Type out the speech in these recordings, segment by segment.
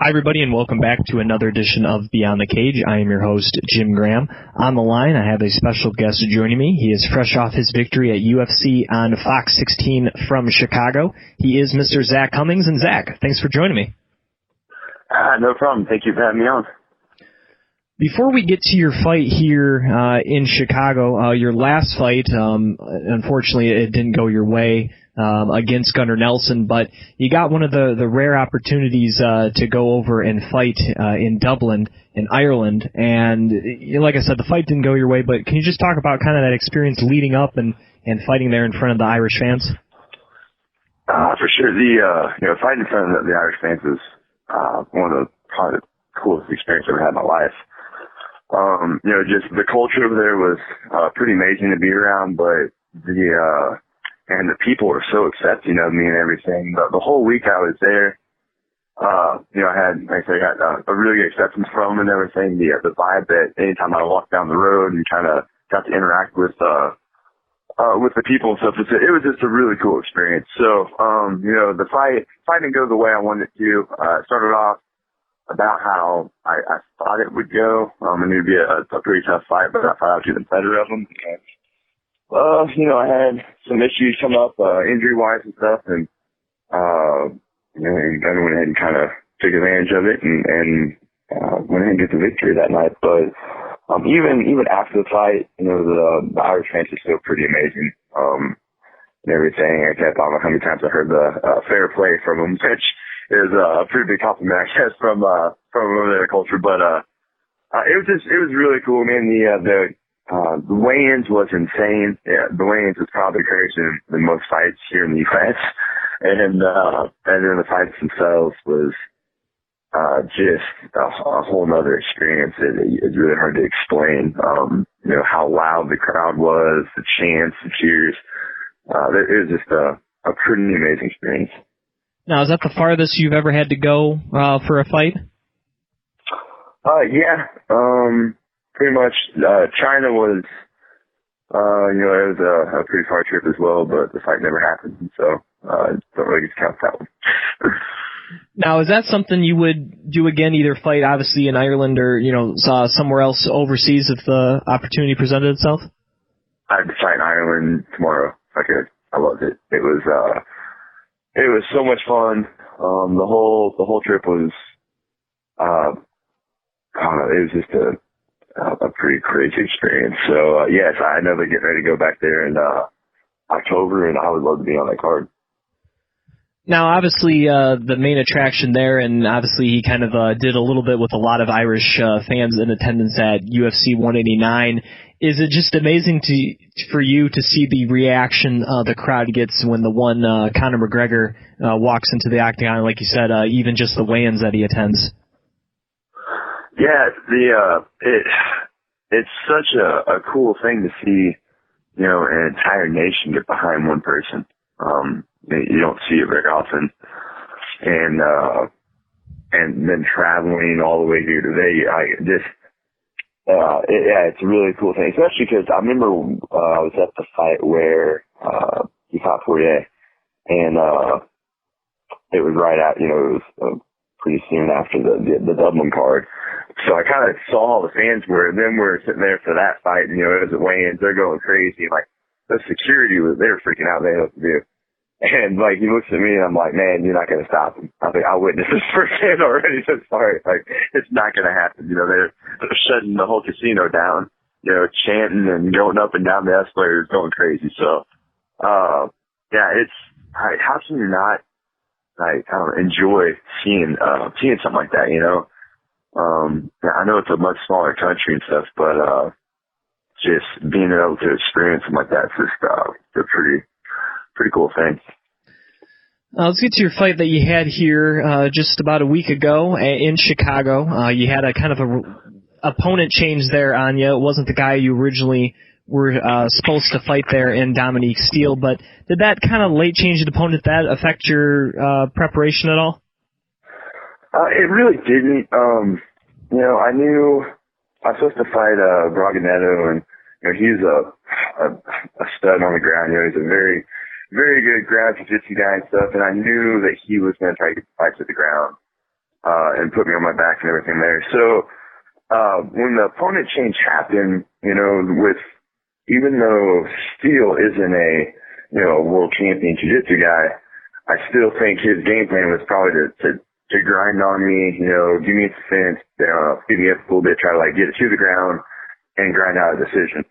Hi, everybody, and welcome back to another edition of Beyond the Cage. I am your host, Jim Graham. On the line, I have a special guest joining me. He is fresh off his victory at UFC on Fox 16 from Chicago. He is Mr. Zak Cummings. And Zak, thanks for joining me. No problem. Thank you for having me on. Before we get to your fight here in Chicago, your last fight, unfortunately, it didn't go your way against Gunnar Nelson, but you got one of the rare opportunities to go over and fight in Dublin, in Ireland. And like I said, the fight didn't go your way, but can you just talk about kind of that experience leading up and fighting there in front of the Irish fans? For sure. The fighting in front of the Irish fans is one of probably the coolest experiences I've ever had in my life. Just the culture over there was pretty amazing to be around, but the people were so accepting of me and everything. The whole week I was there, I had, like I said, I got a really good acceptance from them and everything. The vibe that anytime I walked down the road and kind of got to interact with the people and stuff, it was just a really cool experience. So, the fight didn't go the way I wanted it to. It started off about how I thought it would go. And it would be a pretty tough fight, but I thought I was getting better of them. I had some issues come up, injury-wise and stuff, and I went ahead and kind of took advantage of it and went ahead and get the victory that night. But even after the fight, the Irish fans are still pretty amazing. And everything. I don't know how many times I heard the fair play from them, which is a pretty big compliment, I guess, from over their culture. But it was really cool, man. The weigh-ins was insane. Yeah, the weigh-ins was probably crazier than most fights here in the U.S. And then the fights themselves was just a whole nother experience. It's really hard to explain. How loud the crowd was, the chants, the cheers. It was just a pretty amazing experience. Now, is that the farthest you've ever had to go for a fight? Yeah. Pretty much. China was, it was a pretty far trip as well, but the fight never happened, so don't really get to count that one. Now, is that something you would do again, either fight obviously in Ireland or, somewhere else overseas if the opportunity presented itself? I'd fight in Ireland tomorrow if I could. I loved it. It was so much fun. The whole trip was, I don't know, it was just a pretty crazy experience. So, yes, I know they're getting ready to go back there in October, and I would love to be on that card. Now, obviously, the main attraction there, and obviously he kind of did a little bit with a lot of Irish fans in attendance at UFC 189. Is it just amazing for you to see the reaction the crowd gets when the one Conor McGregor walks into the octagon, like you said, even just the weigh-ins that he attends? Yeah, it's such a cool thing to see, an entire nation get behind one person. You don't see it very often. And then traveling all the way here today, it's a really cool thing, especially because I remember I was at the fight where he fought Poirier, and it was right out, it was pretty soon after the Dublin card. So I kind of saw all the fans were, and then we're sitting there for that fight, and, it was at weigh-ins, they're going crazy, like, the security they were freaking out, they didn't know what to do. And, like, he looks at me, and I'm like, man, you're not going to stop him. I think I witnessed this firsthand already, so sorry. Like, it's not going to happen. They're shutting the whole casino down, chanting and going up and down the escalators, going crazy. So, it's, how can you not, like, enjoy seeing something like that, I know it's a much smaller country and stuff, but, just being able to experience something like that is just, a pretty cool thing. Let's get to your fight that you had here just about a week ago in Chicago. You had a kind of a opponent change there on you. It wasn't the guy you originally were supposed to fight there in Dominique Steele, but did that kind of late change of opponent, that affect your preparation at all? It really didn't. I knew I was supposed to fight Braganetto, and he's a stud on the ground. He's a very, very good ground jiu-jitsu guy and stuff, and I knew that he was going to try to get fights at the ground. and put me on my back and everything there. So, when the opponent change happened, you know, even though Steele isn't a world champion jiu-jitsu guy, I still think his game plan was probably to grind on me, you know, give me a defense, beat me up a little bit, try to like get it to the ground and grind out a decision.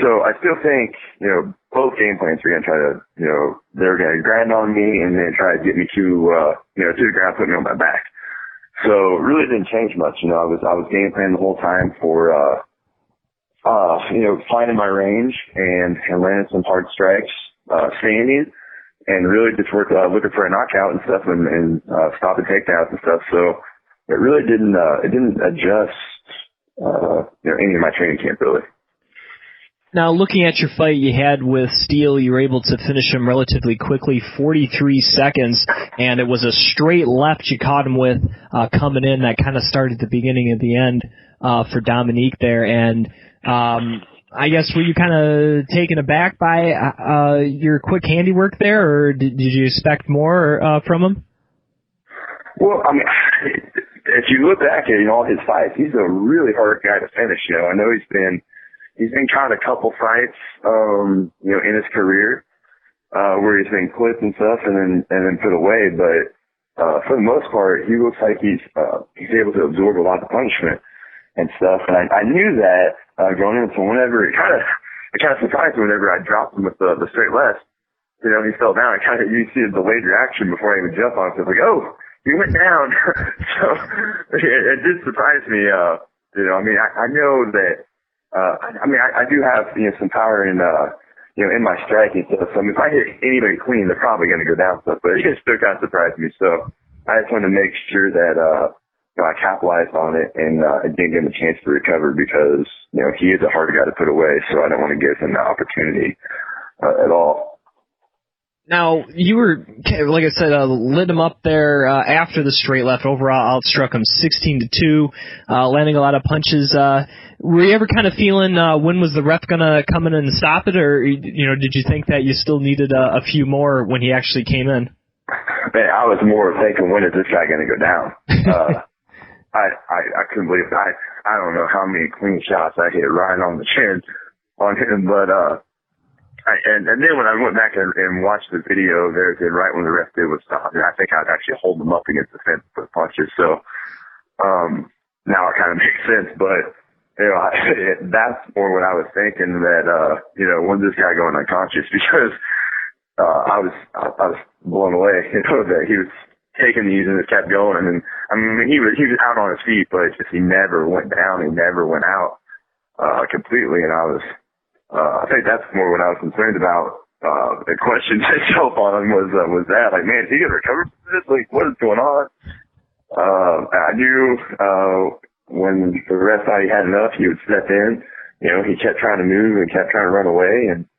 So I still think, you know, both game plans are going to try to, you know, they're going to grind on me and then try to get me to the ground, put me on my back. So it really didn't change much. You know, I was game planning the whole time for, finding my range and landing some hard strikes, standing, and really just looking for a knockout and stuff and stopping takedowns and stuff. So it really didn't adjust, any of my training camp really. Now, looking at your fight you had with Steele, you were able to finish him relatively quickly, 43 seconds, and it was a straight left you caught him with coming in that kind of started the beginning of the end for Dominique there. And I guess were you kind of taken aback by your quick handiwork there, or did you expect more from him? Well, I mean, if you look back at all his fights, he's a really hard guy to finish. You know, I know he's been caught a couple fights, in his career, where he's been clipped and stuff and then put away. But, for the most part, he looks like he's able to absorb a lot of punishment and stuff. And I knew that, going in. So whenever it kind of surprised me whenever I dropped him with the straight left, you know, he fell down. You see a delayed reaction before I even jump on him. So it's like, oh, he went down. So it did surprise me. I know that, I do have, some power in my striking stuff. So, if I hit anybody clean, they're probably going to go down stuff, but it still kind of surprised me. So, I just wanted to make sure that, I capitalized on it and didn't give him a chance to recover because, he is a hard guy to put away. So, I don't want to give him the opportunity, at all. Now, you were, like I said, lit him up there after the straight left. Overall, outstruck him 16-2, landing a lot of punches. Were you ever kind of feeling when was the ref going to come in and stop it, or did you think that you still needed a few more when he actually came in? Man, I was more thinking, when is this guy going to go down? I couldn't believe it. I don't know how many clean shots I hit right on the chin on him, but and then when I went back and watched the video there, right when the ref did was stop, I think I'd actually hold him up against the fence with punches. So now it kind of makes sense, but that's more what I was thinking, that when's this guy going unconscious? Because I was blown away, that he was taking these and just kept going. And he was out on his feet, but just he never went down, he never went out completely. And I think that's more what I was concerned about. The question itself on him was that, like, man, is he going to recover from this? Like, what is going on? I knew when the ref thought he had enough, he would step in. He kept trying to move and kept trying to run away. And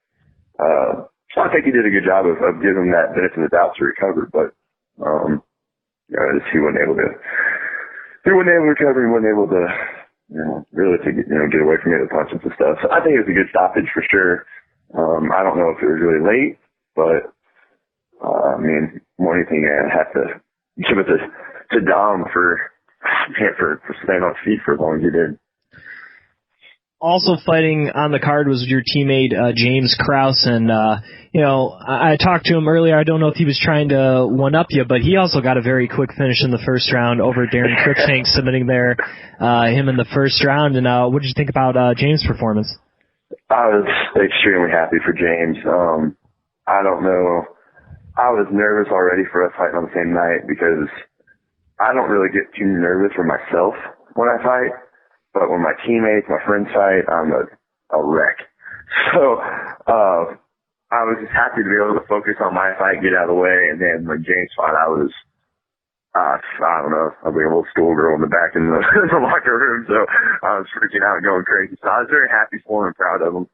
so I think he did a good job of giving him that benefit of the doubt to recover. But he wasn't able to. He wasn't able to recover. He wasn't able to. Really to get away from the punches and stuff. So I think it was a good stoppage for sure. I don't know if it was really late, but more than anything, I have to give it to Dom for staying on his feet for as long as he did. Also fighting on the card was your teammate James Krause, and I talked to him earlier. I don't know if he was trying to one-up you, but he also got a very quick finish in the first round over Darren Cruikshank, submitting him in the first round. And what did you think about James' performance? I was extremely happy for James. I don't know. I was nervous already for us fighting on the same night because I don't really get too nervous for myself when I fight. But when my teammates, my friends fight, I'm a wreck. So, I was just happy to be able to focus on my fight, get out of the way, and then when James fought, I was, I don't know, I was like a little schoolgirl in the back in the locker room, so I was freaking out and going crazy. So I was very happy for him and proud of him.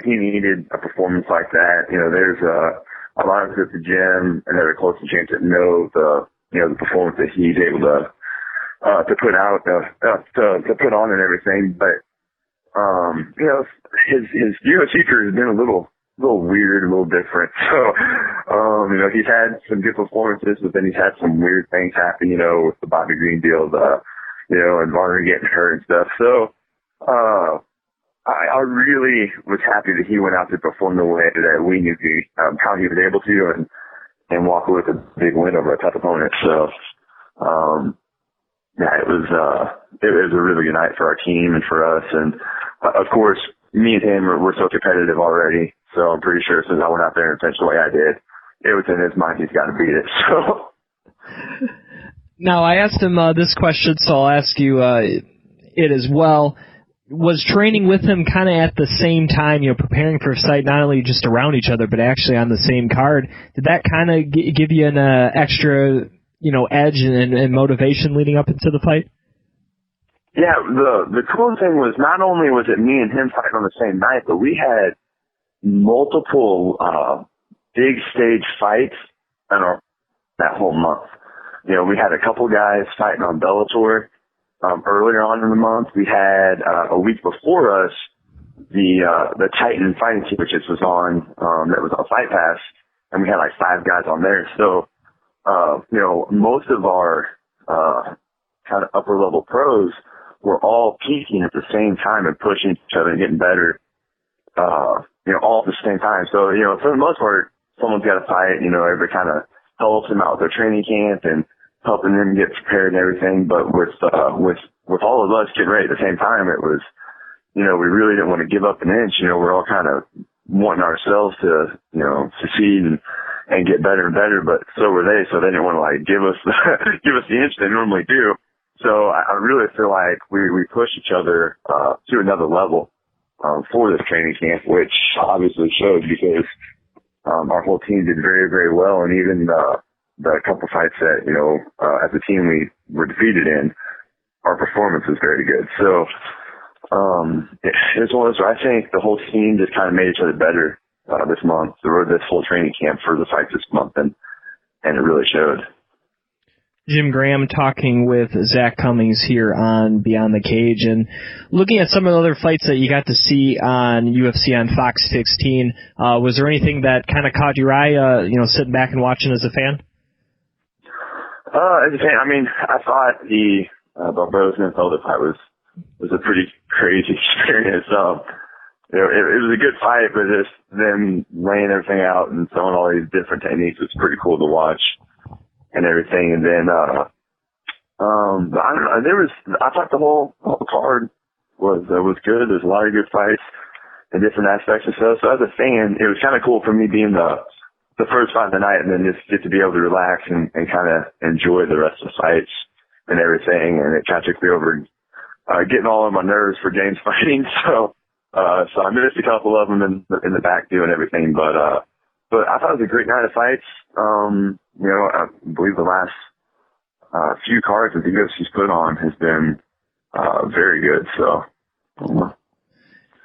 He needed a performance like that. There's a lot of us at the gym and that are close to James that know the performance that he's able to put out, to put on and everything. But, his UFC career has been a little little weird, a little different. So, he's had some good performances, but then he's had some weird things happen, with the Bobby Green deal, and Varner getting hurt and stuff. So, I really was happy that he went out to perform the way that we knew how he was able to and walk away with a big win over a tough opponent. So, it was a really good night for our team and for us. And, of course, me and him we're so competitive already. So I'm pretty sure since I went out there and finished the way I did, it was in his mind he's got to beat it. So. Now, I asked him this question, so I'll ask you it as well. Was training with him kind of at the same time, preparing for a fight, not only just around each other, but actually on the same card? Did that kind of give you an extra, edge and motivation leading up into the fight? Yeah, the cool thing was not only was it me and him fighting on the same night, but we had multiple big stage fights in that whole month. We had a couple guys fighting on Bellator earlier on in the month. We had a week before us the Titan Fighting Championships was on that was on Fight Pass, and we had like 5 guys on there. So most of our kind of upper level pros were all peaking at the same time and pushing each other and getting better, all at the same time. So, for the most part, someone's got to fight, everybody kind of helps them out with their training camp and helping them get prepared and everything. But with all of us getting ready at the same time, it was, we really didn't want to give up an inch. We're all kind of wanting ourselves to, succeed and get better and better, but so were they. So they didn't want to like give us the inch they normally do. So I really feel like we pushed each other to another level for this training camp, which obviously showed because our whole team did very, very well, and even the couple fights that as a team we were defeated in, our performance was very good. So it's one of those where I think the whole team just kind of made each other better this month, through this whole training camp for the fights this month, and it really showed. Jim Graham talking with Zak Cummings here on Beyond the Cage, and looking at some of the other fights that you got to see on UFC on Fox 16. Was there anything that kind of caught your eye, sitting back and watching as a fan? As a fan, I thought the Barboza and Felder fight was a pretty crazy experience. It was a good fight, but just them laying everything out and throwing all these different techniques was pretty cool to watch. And everything, and then I don't know. I thought the whole card was good. There's a lot of good fights and different aspects and stuff. So as a fan, it was kind of cool for me being the first fight of the night, and then just get to be able to relax and kind of enjoy the rest of the fights and everything. And it kind of took me over getting all on my nerves for James fighting. So I missed a couple of them in the back doing everything, but I thought it was a great night of fights. I believe the last few cards that the UFC's put on has been very good. So.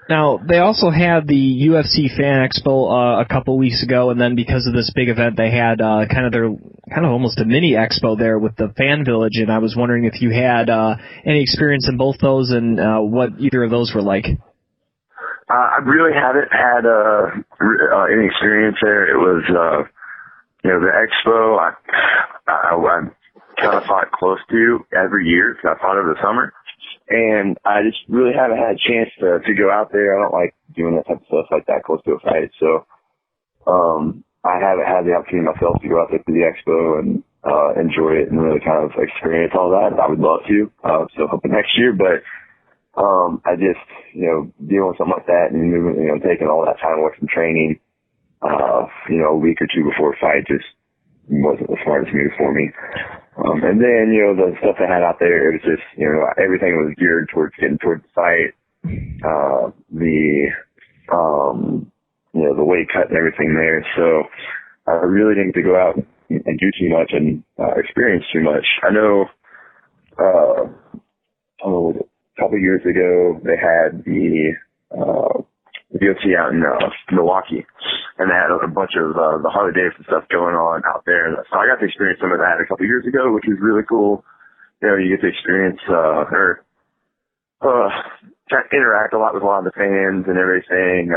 Now, they also had the UFC Fan Expo a couple weeks ago, and then because of this big event, they had kind of almost a mini expo there with the Fan Village, and I was wondering if you had any experience in both those and what either of those were like. I really haven't had any experience there. It was, the expo I kind of fought close to every year because I fought over the summer. And I just really haven't had a chance to go out there. I don't like doing that type of stuff like that close to a fight. So I haven't had the opportunity myself to go out there to the expo and enjoy it and really kind of experience all that. I would love to. So hoping next year. But I just, dealing with something like that and moving, taking all that time away from training, a week or two before a fight just wasn't the smartest move for me. And then, the stuff I had out there, it was just, everything was geared towards getting towards the fight. The weight cut and everything there. So I really didn't get to go out and do too much and experience too much. I know, a couple of years ago, they had the UFC out in Milwaukee, and they had a bunch of the Harley Davidson stuff going on out there. So I got to experience some of that a couple of years ago, which was really cool. You get to experience interact a lot with a lot of the fans and everything.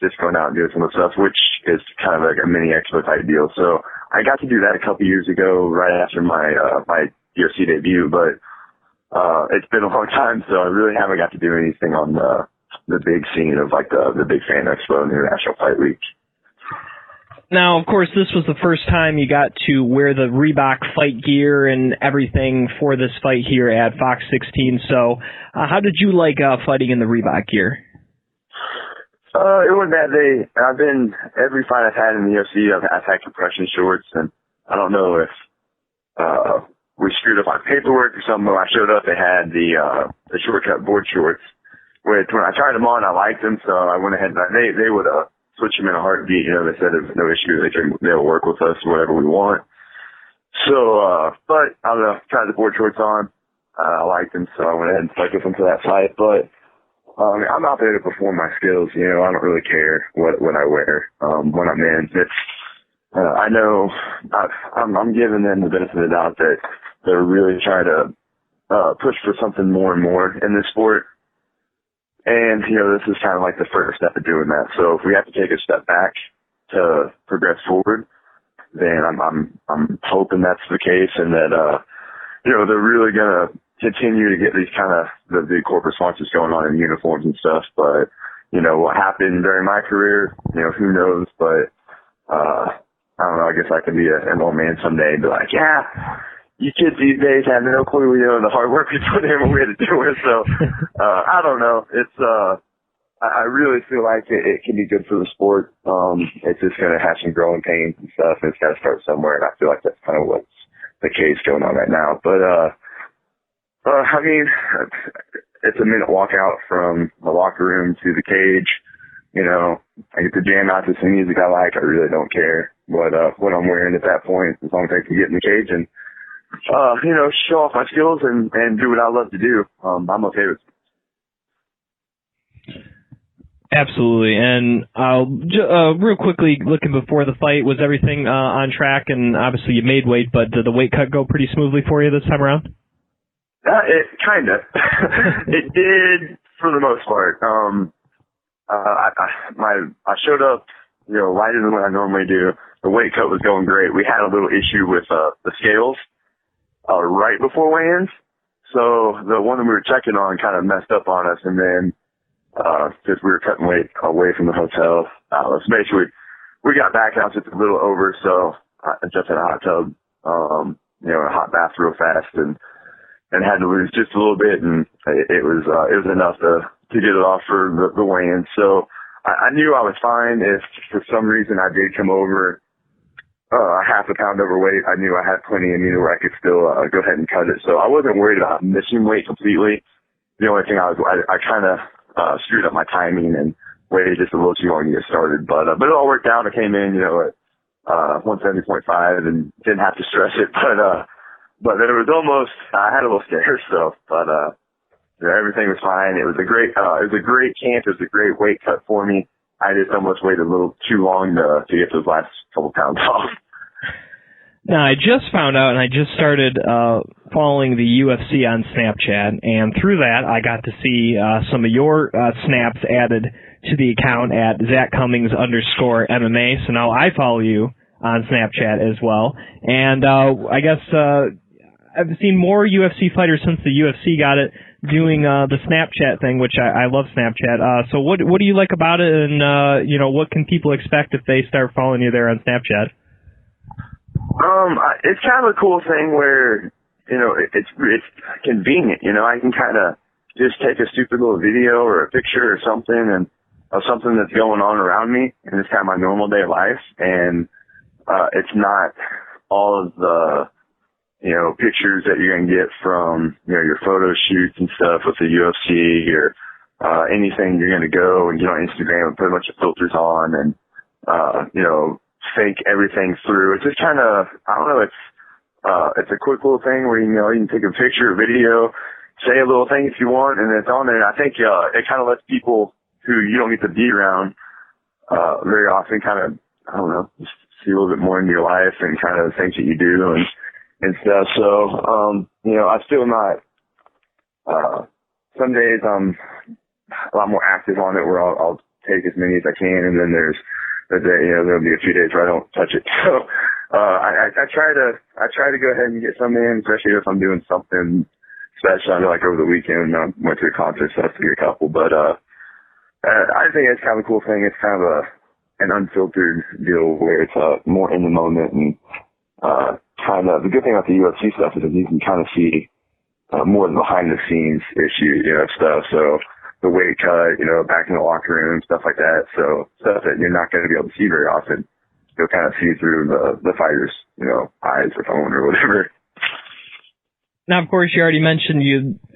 just going out and doing some of the stuff, which is kind of like a mini expo type deal. So I got to do that a couple years ago, right after my my UFC debut, but it's been a long time, so I really haven't got to do anything on the big scene of like the big fan expo and the International Fight Week. Now, of course, this was the first time you got to wear the Reebok fight gear and everything for this fight here at Fox 16. So, how did you like fighting in the Reebok gear? It wasn't that day. Every fight I've had in the UFC, I've had compression shorts, and I don't know if we screwed up on paperwork or something. When I showed up, they had the shortcut board shorts, which when I tried them on, I liked them, so I went ahead and they would switch them in a heartbeat. You know, they said there's no issue. They'll work with us, whatever we want. So, but I don't know, tried the board shorts on. I liked them, so I went ahead and stuck with them for that fight. But I'm out there to perform my skills. You know, I don't really care what I wear when I'm in. It's I know I'm giving them the benefit of the doubt that they're really trying to push for something more and more in this sport. And, you know, this is kind of like the first step of doing that. So if we have to take a step back to progress forward, then I'm hoping that's the case, and that, you know, they're really going to continue to get these kind of the big corporate sponsors going on in uniforms and stuff. But, you know, what happened during my career, you know, who knows? But, I don't know, I guess I could be an old man someday and be like, yeah, you kids these days have no clue, you know, the hard work we put in when we had to do it. So, I don't know. It's, I really feel like it can be good for the sport. It's just going to have some growing pains and stuff, and it's got to start somewhere. And I feel like that's kind of what's the case going on right now. But, I mean, it's a minute walk out from the locker room to the cage. You know, I get to jam out to some music I like. I really don't care what I'm wearing at that point, as long as I can get in the cage and, you know, show off my skills and do what I love to do. I'm okay with it. Absolutely. And real quickly, looking before the fight, was everything on track? And obviously you made weight, but did the weight cut go pretty smoothly for you this time around? It kind of. It did for the most part. I showed up, you know, lighter than what I normally do. The weight cut was going great. We had a little issue with the scales right before weigh-ins. So the one that we were checking on kind of messed up on us, and then because we were cutting weight away from the hotel, so basically we got back. I was just a little over, so I jumped in a hot tub, you know, in a hot bath real fast, and had to lose just a little bit, and it was enough to get it off for the weigh-in. So I knew I was fine. If for some reason I did come over half a pound overweight, I knew I had plenty in me where I could still go ahead and cut it. So I wasn't worried about missing weight completely. The only thing I kind of screwed up my timing and waited just a little too long to get started. But it all worked out. I came in, you know, at 170.5 and didn't have to stress it. But it was almost, I had a little scare. So, but you know, everything was fine. It was a great camp. It was a great weight cut for me. I just almost waited a little too long to get those last couple pounds off. Now, I just found out, and I just started following the UFC on Snapchat, and through that, I got to see some of your snaps added to the account at Zak Cummings _MMA. So now I follow you on Snapchat as well. And I guess I've seen more UFC fighters since the UFC got it doing the Snapchat thing, which I love Snapchat. So what do you like about it, and you know, what can people expect if they start following you there on Snapchat? It's kind of a cool thing where, you know, it's convenient. You know, I can kind of just take a stupid little video or a picture or something and of something that's going on around me, and it's kind of my normal day life, and it's not all of the, you know, pictures that you're going to get from, you know, your photo shoots and stuff with the UFC or anything. You're going to go and get on Instagram and put a bunch of filters on and, you know, think everything through. It's just kind of, I don't know, it's a quick little thing where, you know, you can take a picture, a video, say a little thing if you want, and it's on there. And I think it kind of lets people who you don't get to be around very often kind of, I don't know, just see a little bit more into your life and kind of the things that you do and stuff. So, you know, I'm still not, some days I'm a lot more active on it where I'll take as many as I can, and then there'll be a few days where I don't touch it. So I try to go ahead and get some in, especially if I'm doing something special. I know, like over the weekend, I went to a concert, so I have to get a couple. But I think it's kind of a cool thing. It's kind of an unfiltered deal where it's more in the moment, and kind of the good thing about the UFC stuff is that you can kind of see more behind the scenes issues, stuff. So the weight cut, back in the locker room, stuff like that. So stuff that you're not going to be able to see very often. You'll kind of see through the fighter's, eyes or phone or whatever. Now, of course, you already mentioned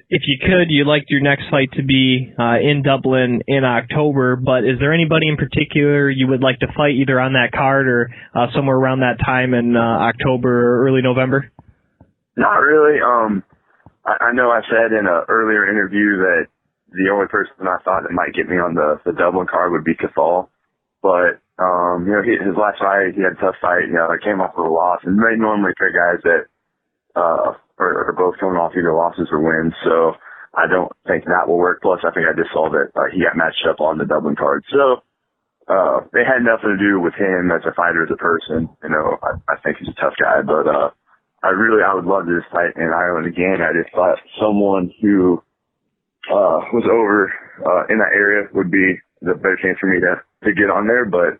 if you could, you'd like your next fight to be in Dublin in October, but is there anybody in particular you would like to fight either on that card or somewhere around that time in October or early November? Not really. I know I said in an earlier interview that the only person I thought that might get me on the Dublin card would be Cathal. But, his last fight, he had a tough fight. I came off with a loss. And they normally pick guys that are both coming off either losses or wins. So I don't think that will work. Plus, I think I just saw that he got matched up on the Dublin card. So it had nothing to do with him as a fighter, as a person. I think he's a tough guy. But I would love to just fight in Ireland again. I just thought someone who was over in that area would be the better chance for me to get on there, but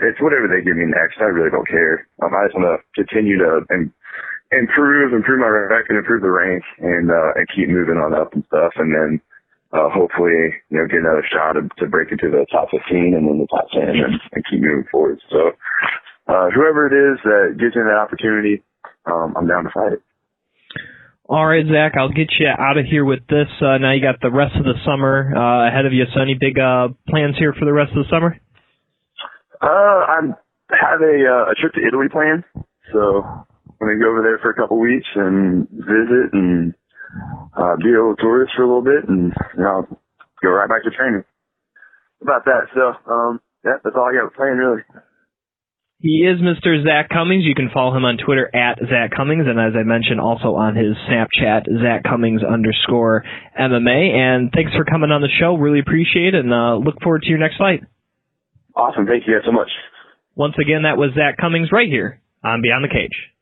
it's whatever they give me next. I really don't care. I just want to continue to improve my record, improve the rank, and keep moving on up and stuff, and then hopefully get another shot to break into the top 15 and then the top 10 and keep moving forward. So whoever it is that gives me that opportunity, I'm down to fight it. All right, Zach, I'll get you out of here with this. Now you got the rest of the summer ahead of you. So any big plans here for the rest of the summer? I have a trip to Italy planned. So I'm going to go over there for a couple weeks and visit and be a little tourist for a little bit and go right back to training. About that. So, that's all I got planned, really. He is Mr. Zak Cummings. You can follow him on Twitter at Zak Cummings, and as I mentioned, also on his Snapchat, ZakCummings_MMA. And thanks for coming on the show. Really appreciate it, and look forward to your next fight. Awesome. Thank you guys so much. Once again, that was Zak Cummings right here on Beyond the Cage.